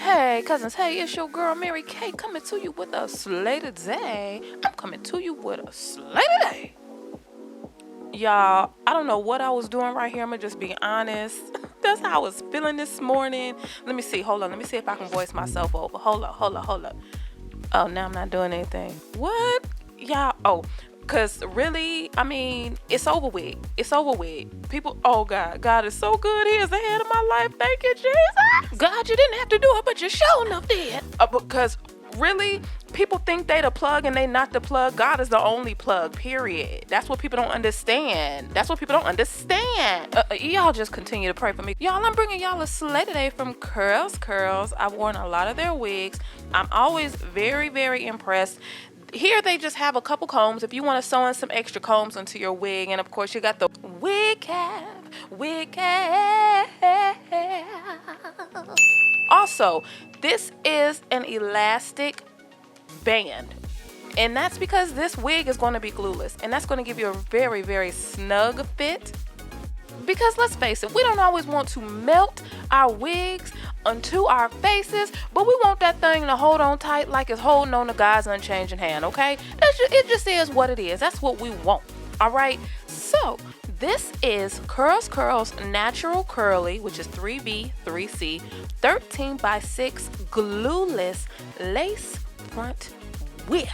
Hey, cousins, hey, it's your girl Mary Kay coming to you with a slay today. I'm coming to you with a slay today. Y'all, I don't know what I was doing right here. I'm gonna just be honest. That's how I was feeling this morning. Let me see. Hold on. Let me see if I can voice myself over. Hold up. Oh, now I'm not doing anything. What? Y'all, because really, I mean, it's over with. People, oh God is so good. He is the head of my life. Thank you, Jesus. God, you didn't have to do it, but you sure enough did. Because really, people think they the plug and they not the plug. God is the only plug, period. That's what people don't understand. Y'all just continue to pray for me. Y'all, I'm bringing y'all a slay today from CurlsCurls. I've worn a lot of their wigs. I'm always very, very impressed. Here they just have a couple combs if you want to sew in some extra combs into your wig. And of course you got the wig cap. Also, this is an elastic band. And that's because this wig is going to be glueless. And that's going to give you a very, very snug fit. Because let's face it, we don't always want to melt our wigs onto our faces, but we want that thing to hold on tight like it's holding on to God's unchanging hand, okay? It just is what it is. That's what we want, all right? So, this is CurlsCurls Natural Curly, which is 3B, 3C, 13x6 glueless lace front wig.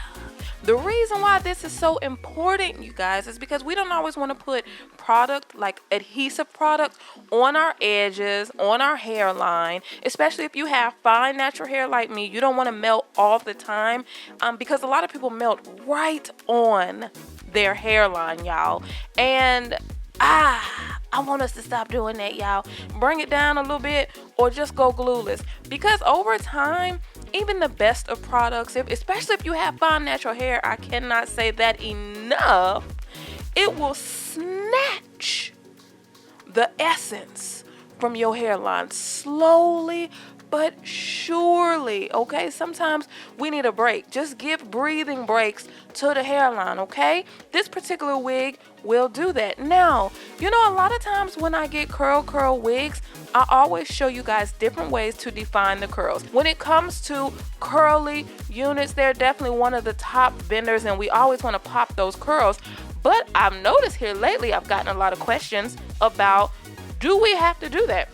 The reason why this is so important, you guys, is because we don't always want to put product, like adhesive product, on our edges, on our hairline, especially if you have fine natural hair like me. You don't want to melt all the time because a lot of people melt right on their hairline, y'all. And I want us to stop doing that, y'all. Bring it down a little bit or just go glueless, because over time, even the best of products, especially if you have fine natural hair, I cannot say that enough, it will snatch the essence from your hairline slowly but surely, okay? Sometimes we need a break. Just give breathing breaks to the hairline, okay? This particular wig will do that. Now, you know, a lot of times when I get curl wigs, I always show you guys different ways to define the curls. When it comes to curly units, they're definitely one of the top vendors, and we always want to pop those curls. But I've noticed here lately, I've gotten a lot of questions about, do we have to do that?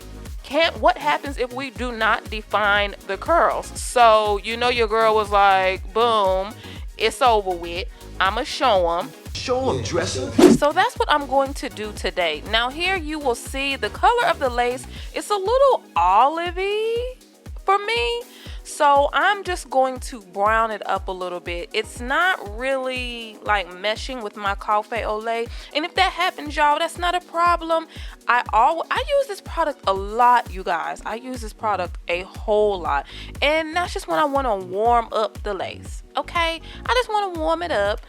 What happens if we do not define the curls? So, you know, your girl was like, boom, it's over with. I'ma show them. Show them, dresser. So that's what I'm going to do today. Now here you will see the color of the lace. It's a little olivey for me. So I'm just going to brown it up a little bit. It's not really like meshing with my cafe au lait. And if that happens, y'all, that's not a problem. I use this product a lot, you guys. I use this product a whole lot. And that's just when I want to warm up the lace. Okay? I just want to warm it up.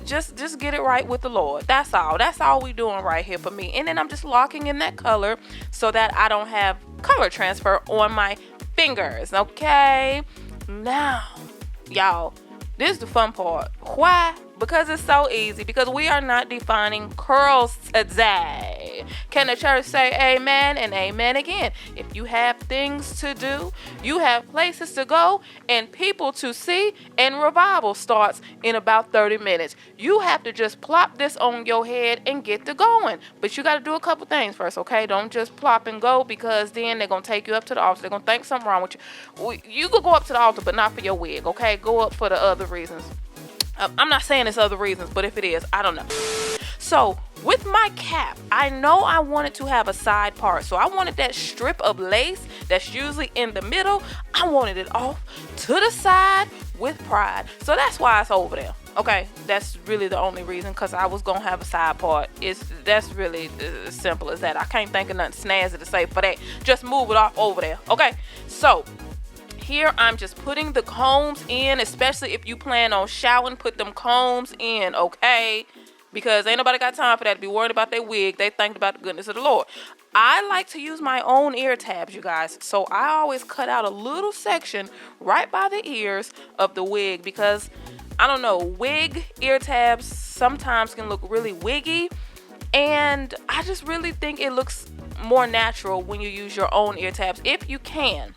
Just get it right with the Lord. That's all we doing right here for me. And then I'm just locking in that color so that I don't have color transfer on my fingers. Okay, now y'all, this is the fun part. Why? Because it's so easy. Because we are not defining curls today. Can the church say amen and amen again? If you have things to do, you have places to go and people to see, and revival starts in about 30 minutes. You have to just plop this on your head and get to going. But you got to do a couple things first, okay? Don't just plop and go, because then they're going to take you up to the altar. They're going to think something wrong with you. You could go up to the altar, but not for your wig, okay? Go up for the other reasons. I'm not saying it's other reasons, but if it is, I don't know. So with my cap, I know I wanted to have a side part. So I wanted that strip of lace that's usually in the middle. I wanted it off to the side with pride. So that's why it's over there. Okay, that's really the only reason, because I was going to have a side part. That's really as simple as that. I can't think of nothing snazzy to say for that. Just move it off over there. Okay, so here I'm just putting the combs in, especially if you plan on showering, put them combs in, okay? Because ain't nobody got time for that to be worried about their wig. They think about the goodness of the Lord. I like to use my own ear tabs, you guys. So I always cut out a little section right by the ears of the wig, because I don't know, wig ear tabs sometimes can look really wiggy, and I just really think it looks more natural when you use your own ear tabs, if you can.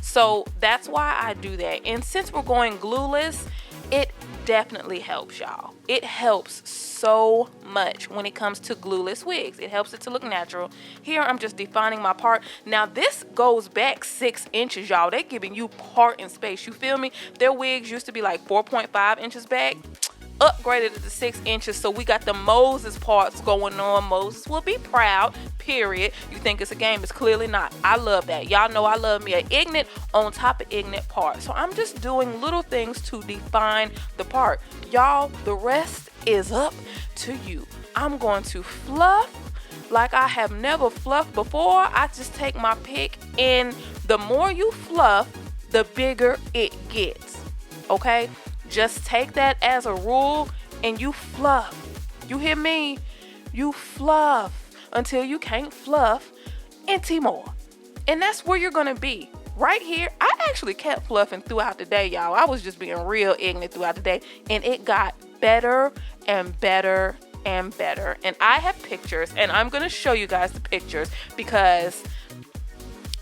So that's why I do that. And since we're going glueless, it definitely helps, y'all. It helps so much when it comes to glueless wigs. It helps it to look natural. Here I'm just defining my part. Now this goes back 6 inches, y'all. They're giving you part and space. You feel me? Their wigs used to be like 4.5 inches back. Upgraded it to 6 inches, so we got the Moses parts going on. Moses will be proud, period. You think it's a game, it's clearly not. I love that. Y'all know I love me an ignorant on top of ignorant part. So I'm just doing little things to define the part. Y'all, the rest is up to you. I'm going to fluff like I have never fluffed before. I just take my pick, and the more you fluff, the bigger it gets, okay? Just take that as a rule, and you fluff. You hear me? You fluff until you can't fluff anymore. And that's where you're gonna be. Right here, I actually kept fluffing throughout the day, y'all. I was just being real ignorant throughout the day, and it got better and better and better. And I have pictures, and I'm gonna show you guys the pictures because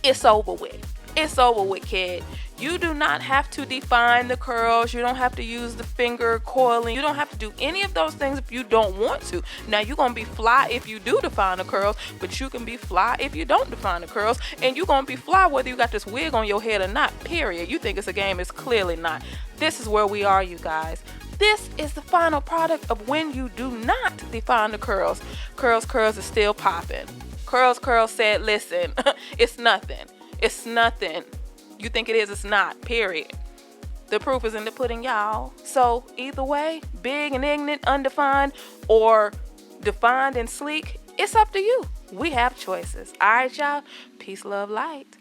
it's over with. It's over with, kid. You do not have to define the curls. You don't have to use the finger coiling. You don't have to do any of those things if you don't want to. Now, you're going to be fly if you do define the curls, but you can be fly if you don't define the curls. And you're going to be fly whether you got this wig on your head or not, period. You think it's a game, it's clearly not. This is where we are, you guys. This is the final product of when you do not define the curls. CurlsCurls is still popping. CurlsCurls said, listen, it's nothing. It's nothing. You think it is, it's not, period. The proof is in the pudding, y'all. So either way, big and ignorant, undefined, or defined and sleek, it's up to you. We have choices. All right, y'all. Peace, love, light.